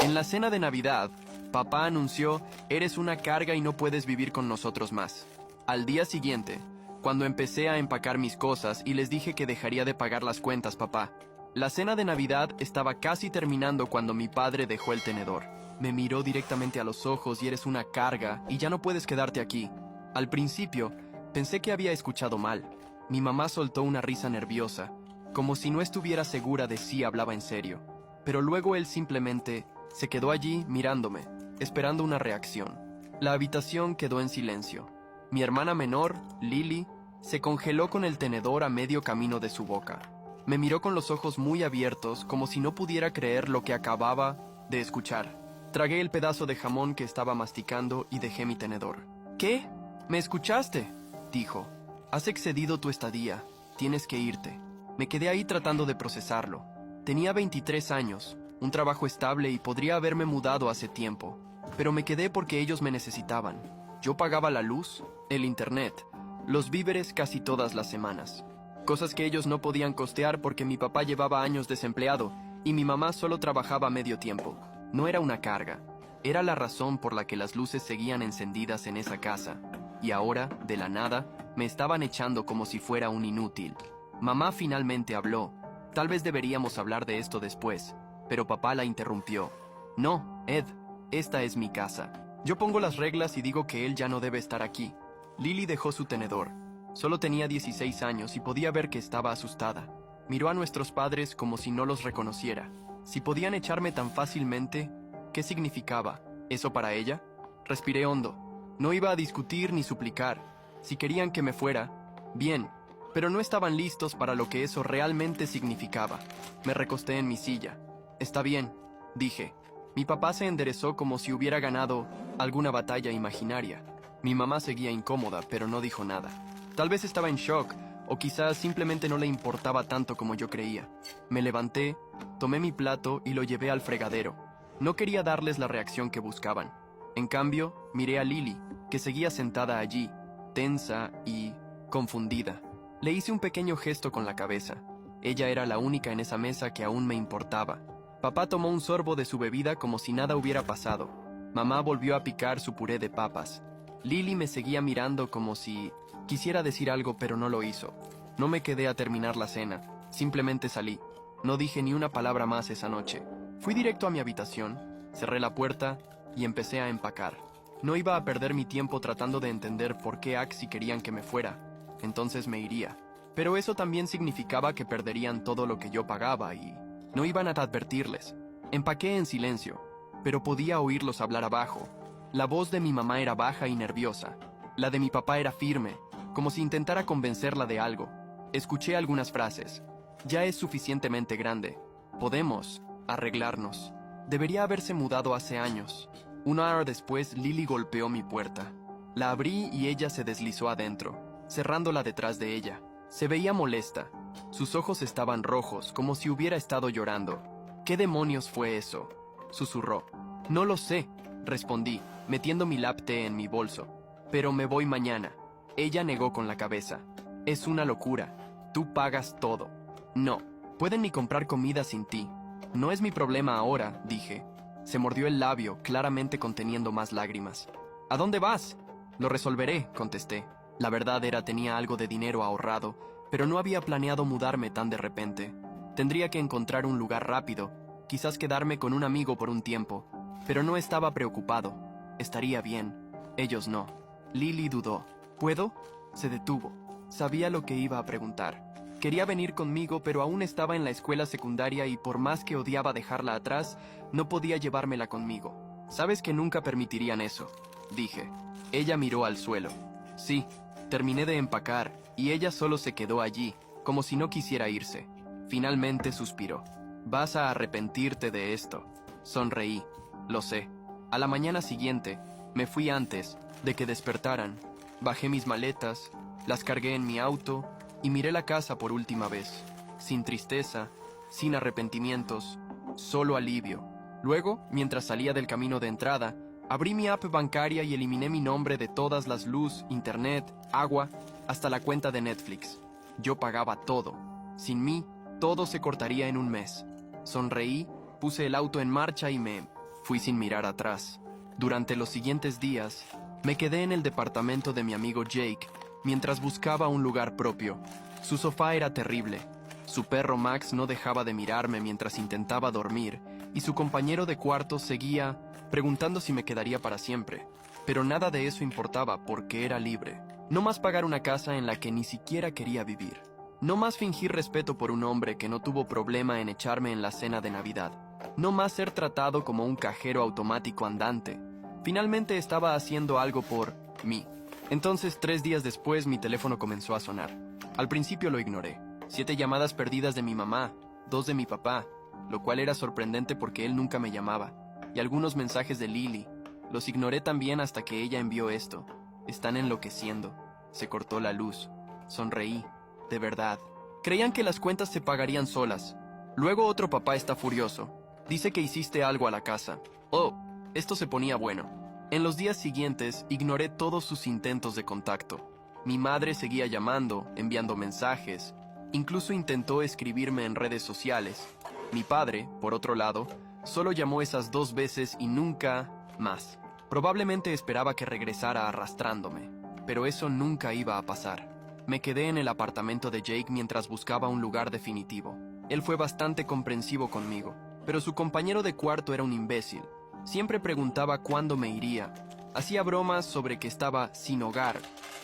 En la cena de Navidad, papá anunció, eres una carga y no puedes vivir con nosotros más. Al día siguiente, cuando empecé a empacar mis cosas y les dije que dejaría de pagar las cuentas, papá. La cena de Navidad estaba casi terminando cuando mi padre dejó el tenedor. Me miró directamente a los ojos y eres una carga y ya no puedes quedarte aquí. Al principio, pensé que había escuchado mal. Mi mamá soltó una risa nerviosa, como si no estuviera segura de si hablaba en serio. Pero luego él simplemente se quedó allí mirándome, esperando una reacción. La habitación quedó en silencio. Mi hermana menor, Lily, se congeló con el tenedor a medio camino de su boca. Me miró con los ojos muy abiertos, como si no pudiera creer lo que acababa de escuchar. Tragué el pedazo de jamón que estaba masticando y dejé mi tenedor. ¿Qué? ¿Me escuchaste?, dijo. Has excedido tu estadía. Tienes que irte. Me quedé ahí tratando de procesarlo. Tenía 23 años, un trabajo estable y podría haberme mudado hace tiempo. Pero me quedé porque ellos me necesitaban. Yo pagaba la luz, el internet, los víveres casi todas las semanas. Cosas que ellos no podían costear porque mi papá llevaba años desempleado y mi mamá solo trabajaba medio tiempo. No era una carga. Era la razón por la que las luces seguían encendidas en esa casa. Y ahora, de la nada, me estaban echando como si fuera un inútil. Mamá finalmente habló. Tal vez deberíamos hablar de esto después, pero papá la interrumpió. No, Ed, esta es mi casa. Yo pongo las reglas y digo que él ya no debe estar aquí. Lily dejó su tenedor. Solo tenía 16 años y podía ver que estaba asustada. Miró a nuestros padres como si no los reconociera. Si podían echarme tan fácilmente, ¿qué significaba eso para ella? Respiré hondo. No iba a discutir ni suplicar. Si querían que me fuera, bien, pero no estaban listos para lo que eso realmente significaba. Me recosté en mi silla. Está bien, dije. Mi papá se enderezó como si hubiera ganado alguna batalla imaginaria. Mi mamá seguía incómoda, pero no dijo nada. Tal vez estaba en shock, o quizás simplemente no le importaba tanto como yo creía. Me levanté, tomé mi plato y lo llevé al fregadero. No quería darles la reacción que buscaban. En cambio, miré a Lily, que seguía sentada allí, tensa y confundida. Le hice un pequeño gesto con la cabeza. Ella era la única en esa mesa que aún me importaba. Papá tomó un sorbo de su bebida como si nada hubiera pasado. Mamá volvió a picar su puré de papas. Lily me seguía mirando como si quisiera decir algo, pero no lo hizo. No me quedé a terminar la cena. Simplemente salí. No dije ni una palabra más esa noche. Fui directo a mi habitación, cerré la puerta y empecé a empacar. No iba a perder mi tiempo tratando de entender por qué Axie querían que me fuera. Entonces me iría. Pero eso también significaba que perderían todo lo que yo pagaba y no iban a advertirles. Empaqué en silencio, pero podía oírlos hablar abajo. La voz de mi mamá era baja y nerviosa. La de mi papá era firme, como si intentara convencerla de algo. Escuché algunas frases. Ya es suficientemente grande. Podemos arreglarnos. Debería haberse mudado hace años. Una hora después, Lily golpeó mi puerta. La abrí y ella se deslizó adentro, cerrándola detrás de ella. Se veía molesta. Sus ojos estaban rojos, como si hubiera estado llorando. ¿Qué demonios fue eso?, susurró. No lo sé, respondí, metiendo mi lapte en mi bolso. Pero me voy mañana. Ella negó con la cabeza. Es una locura. Tú pagas todo. No, pueden ni comprar comida sin ti. No es mi problema ahora, dije. Se mordió el labio, claramente conteniendo más lágrimas. ¿A dónde vas? Lo resolveré, contesté. La verdad era tenía algo de dinero ahorrado, pero no había planeado mudarme tan de repente. Tendría que encontrar un lugar rápido, quizás quedarme con un amigo por un tiempo, pero no estaba preocupado. Estaría bien. Ellos no. Lily dudó. ¿Puedo? Se detuvo. Sabía lo que iba a preguntar. Quería venir conmigo, pero aún estaba en la escuela secundaria y por más que odiaba dejarla atrás, no podía llevármela conmigo. Sabes que nunca permitirían eso, dije. Ella miró al suelo. Sí, terminé de empacar y ella solo se quedó allí, como si no quisiera irse. Finalmente suspiró. Vas a arrepentirte de esto. Sonreí. Lo sé. A la mañana siguiente, me fui antes de que despertaran. Bajé mis maletas, las cargué en mi auto y miré la casa por última vez. Sin tristeza, sin arrepentimientos, solo alivio. Luego, mientras salía del camino de entrada, abrí mi app bancaria y eliminé mi nombre de todas las luz, internet, agua, hasta la cuenta de Netflix. Yo pagaba todo. Sin mí, todo se cortaría en un mes. Sonreí, puse el auto en marcha y me Fui sin mirar atrás. Durante los siguientes días, me quedé en el departamento de mi amigo Jake mientras buscaba un lugar propio. Su sofá era terrible. Su perro Max no dejaba de mirarme mientras intentaba dormir y su compañero de cuarto seguía preguntando si me quedaría para siempre. Pero nada de eso importaba porque era libre. No más pagar una casa en la que ni siquiera quería vivir. No más fingir respeto por un hombre que no tuvo problema en echarme en la cena de Navidad. No más ser tratado como un cajero automático andante. Finalmente estaba haciendo algo por mí. Entonces, 3 días después, mi teléfono comenzó a sonar. Al principio lo ignoré. 7 llamadas perdidas de mi mamá, 2 de mi papá, lo cual era sorprendente porque él nunca me llamaba. Y algunos mensajes de Lily. Los ignoré también hasta que ella envió esto. Están enloqueciendo. Se cortó la luz. Sonreí. De verdad. Creían que las cuentas se pagarían solas. Luego otro papá está furioso. Dice que hiciste algo a la casa. Oh, esto se ponía bueno. En los días siguientes, ignoré todos sus intentos de contacto. Mi madre seguía llamando, enviando mensajes. Incluso intentó escribirme en redes sociales. Mi padre, por otro lado, solo llamó esas 2 veces y nunca más. Probablemente esperaba que regresara arrastrándome, pero eso nunca iba a pasar. Me quedé en el apartamento de Jake mientras buscaba un lugar definitivo. Él fue bastante comprensivo conmigo, pero su compañero de cuarto era un imbécil. Siempre preguntaba cuándo me iría. Hacía bromas sobre que estaba sin hogar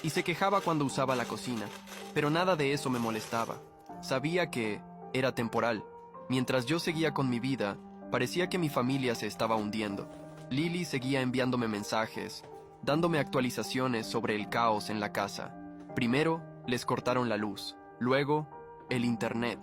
y se quejaba cuando usaba la cocina, pero nada de eso me molestaba. Sabía que era temporal. Mientras yo seguía con mi vida, parecía que mi familia se estaba hundiendo. Lily seguía enviándome mensajes, dándome actualizaciones sobre el caos en la casa. Primero, les cortaron la luz. Luego, el internet.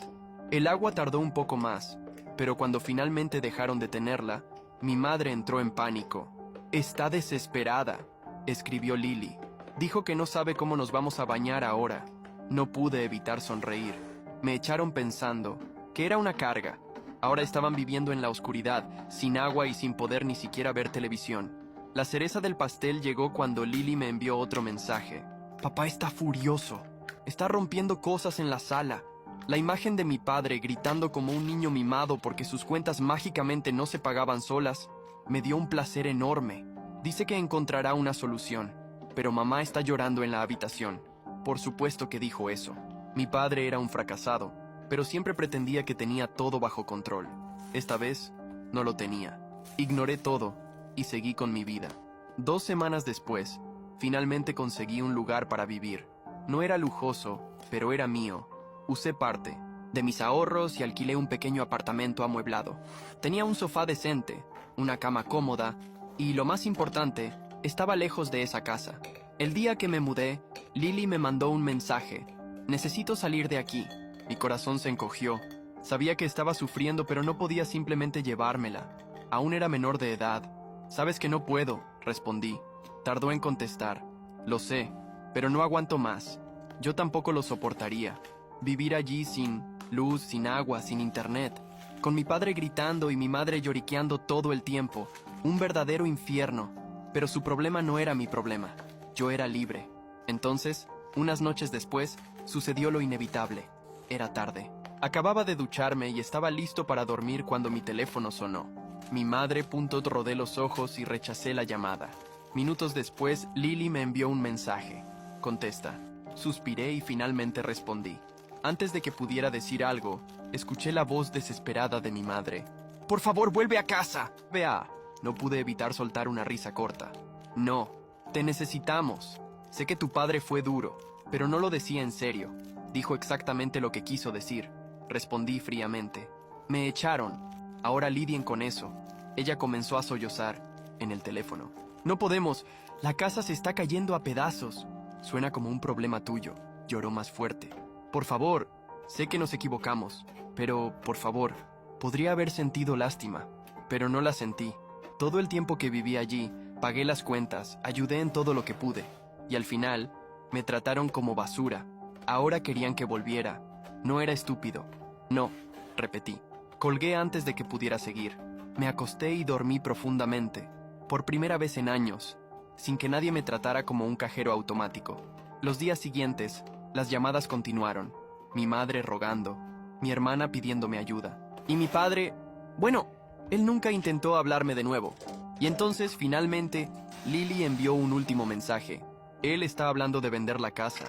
El agua tardó un poco más, pero cuando finalmente dejaron de tenerla, mi madre entró en pánico. Está desesperada, escribió Lily. Dijo que no sabe cómo nos vamos a bañar ahora. No pude evitar sonreír. Me echaron pensando que era una carga. Ahora estaban viviendo en la oscuridad, sin agua y sin poder ni siquiera ver televisión. La cereza del pastel llegó cuando Lily me envió otro mensaje. Papá está furioso. Está rompiendo cosas en la sala. La imagen de mi padre gritando como un niño mimado porque sus cuentas mágicamente no se pagaban solas me dio un placer enorme. Dice que encontrará una solución, pero mamá está llorando en la habitación. Por supuesto que dijo eso. Mi padre era un fracasado, pero siempre pretendía que tenía todo bajo control. Esta vez, no lo tenía. Ignoré todo y seguí con mi vida. 2 semanas después, finalmente conseguí un lugar para vivir. No era lujoso, pero era mío. Usé parte de mis ahorros y alquilé un pequeño apartamento amueblado. Tenía un sofá decente, una cama cómoda y, lo más importante, estaba lejos de esa casa. El día que me mudé, Lily me mandó un mensaje. Necesito salir de aquí. Mi corazón se encogió. Sabía que estaba sufriendo, pero no podía simplemente llevármela. Aún era menor de edad. Sabes que no puedo, respondí. Tardó en contestar. Lo sé, pero no aguanto más. Yo tampoco lo soportaría. Vivir allí sin luz, sin agua, sin internet. Con mi padre gritando y mi madre lloriqueando todo el tiempo. Un verdadero infierno. Pero su problema no era mi problema. Yo era libre. Entonces, unas noches después, sucedió lo inevitable. Era tarde. Acababa de ducharme y estaba listo para dormir cuando mi teléfono sonó. Mi madre rodé los ojos y rechacé la llamada. Minutos después, Lily me envió un mensaje. Contesta. Suspiré y finalmente respondí. Antes de que pudiera decir algo, escuché la voz desesperada de mi madre. ¡Por favor, vuelve a casa! Vea. No pude evitar soltar una risa corta. No, te necesitamos. Sé que tu padre fue duro, pero no lo decía en serio. Dijo exactamente lo que quiso decir. Respondí fríamente. Me echaron. Ahora lidien con eso. Ella comenzó a sollozar en el teléfono. No podemos. La casa se está cayendo a pedazos. Suena como un problema tuyo. Lloró más fuerte. Por favor, sé que nos equivocamos, pero, por favor, podría haber sentido lástima, pero no la sentí. Todo el tiempo que viví allí, pagué las cuentas, ayudé en todo lo que pude, y al final, me trataron como basura. Ahora querían que volviera. No era estúpido. No, repetí. Colgué antes de que pudiera seguir. Me acosté y dormí profundamente, por primera vez en años, sin que nadie me tratara como un cajero automático. Los días siguientes, las llamadas continuaron. Mi madre rogando, mi hermana pidiéndome ayuda. Y mi padre, bueno, Él nunca intentó hablarme de nuevo. Y entonces, finalmente, Lily envió un último mensaje. Él está hablando de vender la casa.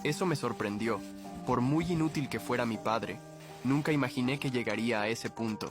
Eso me sorprendió. Por muy inútil que fuera mi padre, nunca imaginé que llegaría a ese punto.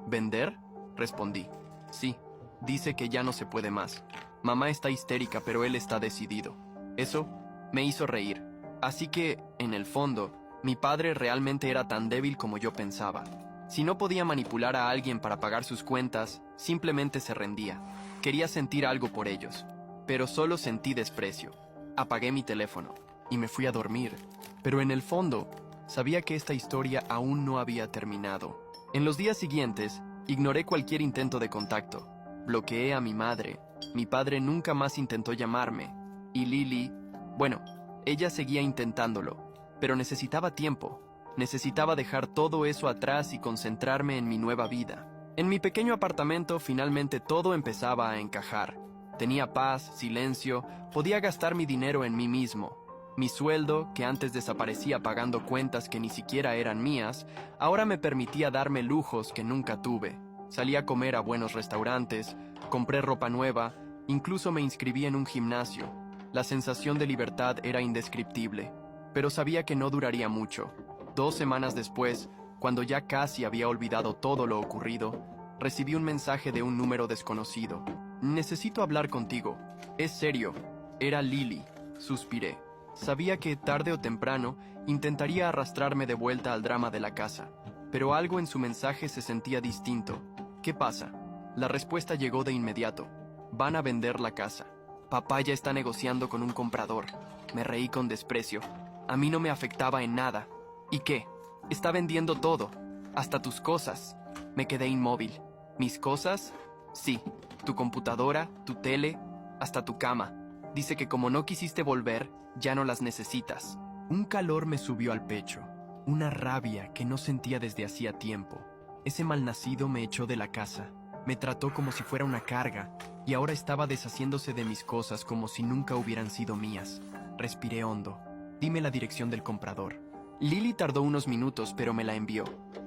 ¿Vender? Respondí. Sí, dice que ya no se puede más. Mamá está histérica, pero él está decidido. Eso me hizo reír. Así que, en el fondo, mi padre realmente era tan débil como yo pensaba. Si no podía manipular a alguien para pagar sus cuentas, simplemente se rendía. Quería sentir algo por ellos, pero solo sentí desprecio. Apagué mi teléfono y me fui a dormir. Pero en el fondo, sabía que esta historia aún no había terminado. En los días siguientes, ignoré cualquier intento de contacto. Bloqueé a mi madre. Mi padre nunca más intentó llamarme. Y Lily, bueno, ella seguía intentándolo, pero necesitaba tiempo. Necesitaba dejar todo eso atrás y concentrarme en mi nueva vida. En mi pequeño apartamento finalmente todo empezaba a encajar. Tenía paz, silencio, podía gastar mi dinero en mí mismo. Mi sueldo, que antes desaparecía pagando cuentas que ni siquiera eran mías, ahora me permitía darme lujos que nunca tuve. Salí a comer a buenos restaurantes, compré ropa nueva, incluso me inscribí en un gimnasio. La sensación de libertad era indescriptible, pero sabía que no duraría mucho. 2 semanas después, cuando ya casi había olvidado todo lo ocurrido, recibí un mensaje de un número desconocido. Necesito hablar contigo. Es serio. Era Lily. Suspiré. Sabía que tarde o temprano intentaría arrastrarme de vuelta al drama de la casa, pero algo en su mensaje se sentía distinto. ¿Qué pasa? La respuesta llegó de inmediato. Van a vender la casa. Papá ya está negociando con un comprador. Me reí con desprecio. A mí no me afectaba en nada. ¿Y qué? Está vendiendo todo, hasta tus cosas. Me quedé inmóvil. ¿Mis cosas? Sí, tu computadora, tu tele, hasta tu cama. Dice que como no quisiste volver, ya no las necesitas. Un calor me subió al pecho, una rabia que no sentía desde hacía tiempo. Ese malnacido me echó de la casa, me trató como si fuera una carga, y ahora estaba deshaciéndose de mis cosas como si nunca hubieran sido mías. Respiré hondo. Dime la dirección del comprador. Lily tardó unos minutos, pero me la envió.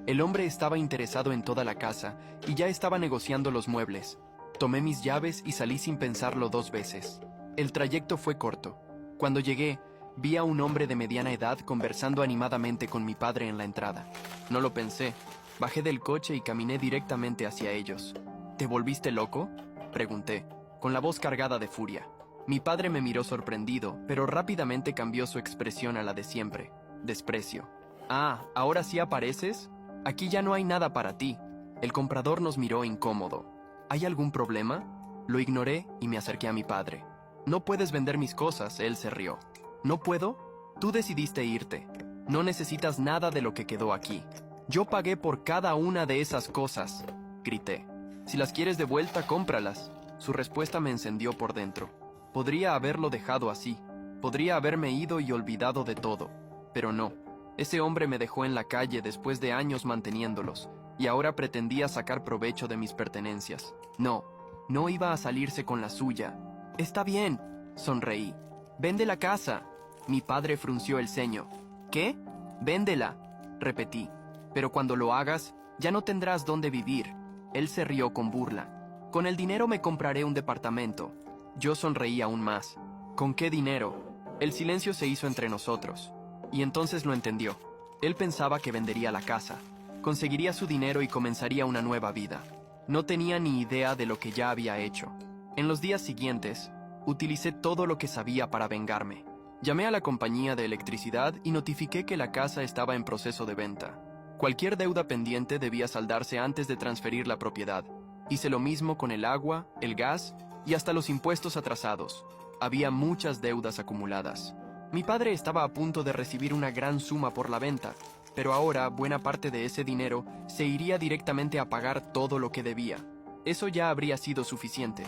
El hombre estaba interesado en toda la casa y ya estaba negociando los muebles. Tomé mis llaves y salí sin pensarlo 2 veces. El trayecto fue corto. Cuando llegué, vi a un hombre de mediana edad conversando animadamente con mi padre en la entrada. No lo pensé. Bajé del coche y caminé directamente hacia ellos. ¿Te volviste loco?, pregunté, con la voz cargada de furia. Mi padre me miró sorprendido, pero rápidamente cambió su expresión a la de siempre. Desprecio. Ah, ¿ahora sí apareces? Aquí ya no hay nada para ti. El comprador nos miró incómodo. ¿Hay algún problema? Lo ignoré y me acerqué a mi padre. No puedes vender mis cosas, él se rió. ¿No puedo? Tú decidiste irte. No necesitas nada de lo que quedó aquí. Yo pagué por cada una de esas cosas, grité. Si las quieres de vuelta, cómpralas. Su respuesta me encendió por dentro. Podría haberlo dejado así. Podría haberme ido y olvidado de todo. Pero no. Ese hombre me dejó en la calle después de años manteniéndolos, y ahora pretendía sacar provecho de mis pertenencias. No, no iba a salirse con la suya. Está bien, sonreí. Vende la casa. Mi padre frunció el ceño. ¿Qué? Véndela, repetí. Pero cuando lo hagas, ya no tendrás dónde vivir. Él se rió con burla. Con el dinero me compraré un departamento. Yo sonreí aún más. ¿Con qué dinero? El silencio se hizo entre nosotros. Y entonces lo entendió. Él pensaba que vendería la casa, conseguiría su dinero y comenzaría una nueva vida. No tenía ni idea de lo que ya había hecho. En los días siguientes, utilicé todo lo que sabía para vengarme. Llamé a la compañía de electricidad y notifiqué que la casa estaba en proceso de venta. Cualquier deuda pendiente debía saldarse antes de transferir la propiedad. Hice lo mismo con el agua, el gas y hasta los impuestos atrasados. Había muchas deudas acumuladas. Mi padre estaba a punto de recibir una gran suma por la venta, pero ahora buena parte de ese dinero se iría directamente a pagar todo lo que debía. Eso ya habría sido suficiente,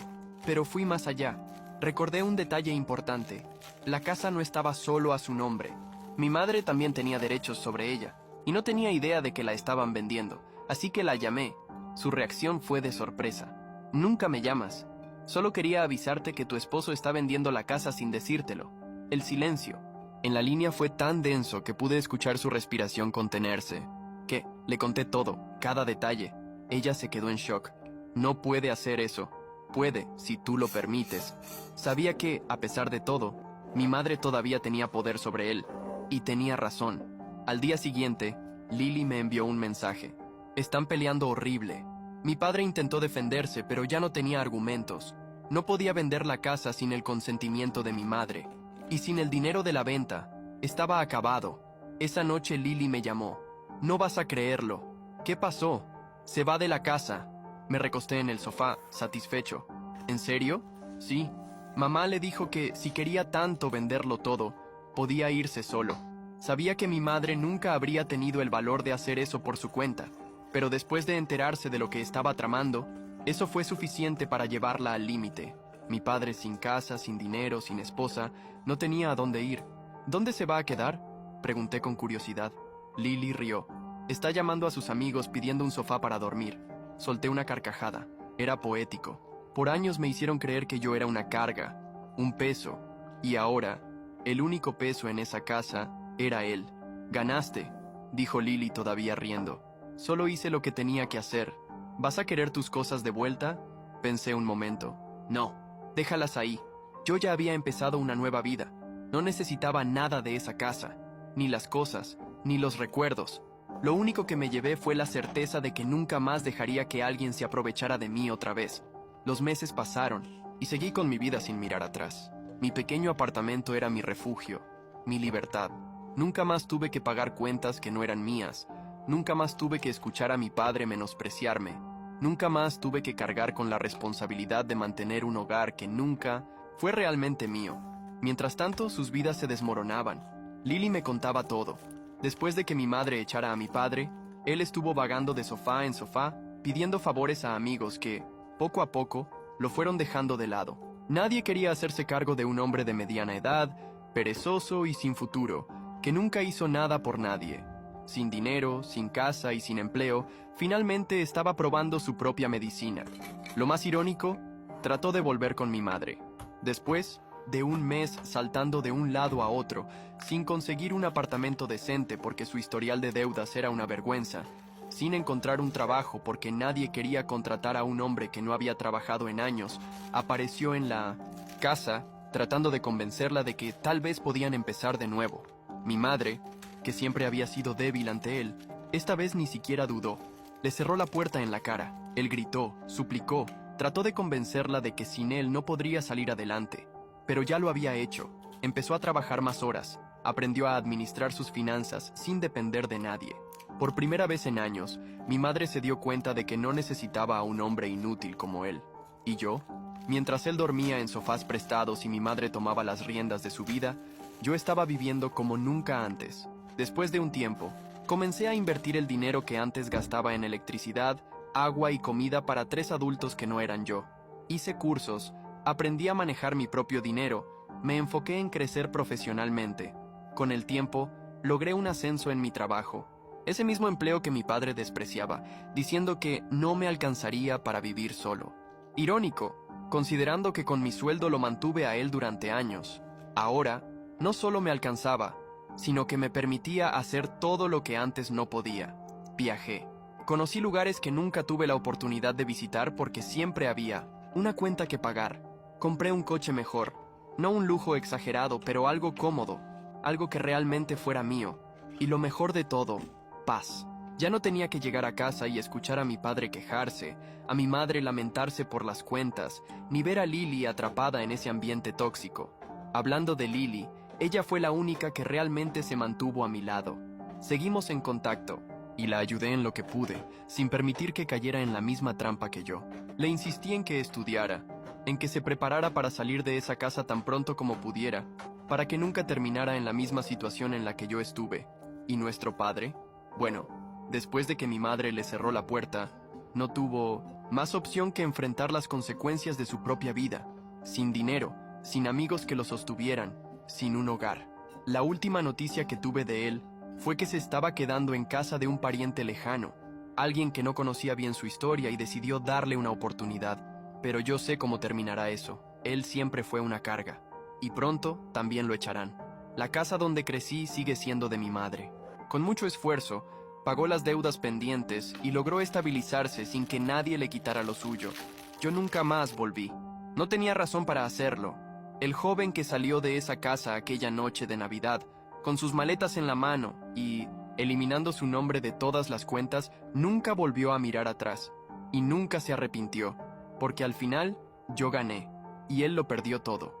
pero fui más allá. Recordé un detalle importante. La casa no estaba solo a su nombre. Mi madre también tenía derechos sobre ella, y no tenía idea de que la estaban vendiendo, así que la llamé. Su reacción fue de sorpresa. Nunca me llamas. Solo quería avisarte que tu esposo está vendiendo la casa sin decírtelo. El silencio en la línea fue tan denso que pude escuchar su respiración contenerse. ¿Qué? Le conté todo, cada detalle. Ella se quedó en shock. No puede hacer eso. Puede, si tú lo permites. Sabía que, a pesar de todo, mi madre todavía tenía poder sobre él. Y tenía razón. Al día siguiente, Lily me envió un mensaje. Están peleando horrible. Mi padre intentó defenderse, pero ya no tenía argumentos. No podía vender la casa sin el consentimiento de mi madre. Y sin el dinero de la venta, estaba acabado. Esa noche Lily me llamó. No vas a creerlo. ¿Qué pasó? Se va de la casa. Me recosté en el sofá, satisfecho. ¿En serio? Sí. Mamá le dijo que si quería tanto venderlo todo, podía irse solo. Sabía que mi madre nunca habría tenido el valor de hacer eso por su cuenta, pero después de enterarse de lo que estaba tramando, eso fue suficiente para llevarla al límite. Mi padre sin casa, sin dinero, sin esposa, no tenía a dónde ir. ¿Dónde se va a quedar?, pregunté con curiosidad. Lily rió. Está llamando a sus amigos pidiendo un sofá para dormir. Solté una carcajada. Era poético. Por años me hicieron creer que yo era una carga, un peso, y ahora, el único peso en esa casa era él. Ganaste, dijo Lily todavía riendo. Solo hice lo que tenía que hacer. ¿Vas a querer tus cosas de vuelta? Pensé un momento. No, déjalas ahí. Yo ya había empezado una nueva vida. No necesitaba nada de esa casa, ni las cosas, ni los recuerdos. Lo único que me llevé fue la certeza de que nunca más dejaría que alguien se aprovechara de mí otra vez. Los meses pasaron, y seguí con mi vida sin mirar atrás. Mi pequeño apartamento era mi refugio, mi libertad. Nunca más tuve que pagar cuentas que no eran mías. Nunca más tuve que escuchar a mi padre menospreciarme. Nunca más tuve que cargar con la responsabilidad de mantener un hogar que nunca fue realmente mío. Mientras tanto, sus vidas se desmoronaban. Lily me contaba todo. Después de que mi madre echara a mi padre, él estuvo vagando de sofá en sofá, pidiendo favores a amigos que, poco a poco, lo fueron dejando de lado. Nadie quería hacerse cargo de un hombre de mediana edad, perezoso y sin futuro, que nunca hizo nada por nadie. Sin dinero, sin casa y sin empleo, finalmente estaba probando su propia medicina. Lo más irónico, trató de volver con mi madre. Después de un mes saltando de un lado a otro, sin conseguir un apartamento decente porque su historial de deudas era una vergüenza, sin encontrar un trabajo porque nadie quería contratar a un hombre que no había trabajado en años, apareció en la casa tratando de convencerla de que tal vez podían empezar de nuevo. Mi madre, que siempre había sido débil ante él, esta vez ni siquiera dudó. Le cerró la puerta en la cara. Él gritó, suplicó, trató de convencerla de que sin él no podría salir adelante. Pero ya lo había hecho. Empezó a trabajar más horas. Aprendió a administrar sus finanzas sin depender de nadie. Por primera vez en años, mi madre se dio cuenta de que no necesitaba a un hombre inútil como él. ¿Y yo? Mientras él dormía en sofás prestados y mi madre tomaba las riendas de su vida, yo estaba viviendo como nunca antes. Después de un tiempo, comencé a invertir el dinero que antes gastaba en electricidad, agua y comida para 3 adultos que no eran yo. Hice cursos, aprendí a manejar mi propio dinero, me enfoqué en crecer profesionalmente. Con el tiempo, logré un ascenso en mi trabajo. Ese mismo empleo que mi padre despreciaba, diciendo que no me alcanzaría para vivir solo. Irónico, considerando que con mi sueldo lo mantuve a él durante años. Ahora, no solo me alcanzaba, sino que me permitía hacer todo lo que antes no podía. Viajé. Conocí lugares que nunca tuve la oportunidad de visitar porque siempre había una cuenta que pagar. Compré un coche mejor. No un lujo exagerado, pero algo cómodo. Algo que realmente fuera mío. Y lo mejor de todo, paz. Ya no tenía que llegar a casa y escuchar a mi padre quejarse, a mi madre lamentarse por las cuentas, ni ver a Lily atrapada en ese ambiente tóxico. Hablando de Lily, ella fue la única que realmente se mantuvo a mi lado. Seguimos en contacto, y la ayudé en lo que pude, sin permitir que cayera en la misma trampa que yo. Le insistí en que estudiara, en que se preparara para salir de esa casa tan pronto como pudiera, para que nunca terminara en la misma situación en la que yo estuve. ¿Y nuestro padre? Bueno, después de que mi madre le cerró la puerta, no tuvo más opción que enfrentar las consecuencias de su propia vida, sin dinero, sin amigos que lo sostuvieran, sin un hogar. La última noticia que tuve de él fue que se estaba quedando en casa de un pariente lejano, alguien que no conocía bien su historia y decidió darle una oportunidad. Pero yo sé cómo terminará eso. Él siempre fue una carga. Y pronto también lo echarán. La casa donde crecí sigue siendo de mi madre. Con mucho esfuerzo, Pagó las deudas pendientes y logró estabilizarse sin que nadie le quitara lo suyo. Yo nunca más volví. No tenía razón para hacerlo. El joven que salió de esa casa aquella noche de Navidad, con sus maletas en la mano y, eliminando su nombre de todas las cuentas, nunca volvió a mirar atrás. Y nunca se arrepintió, porque al final yo gané, y él lo perdió todo.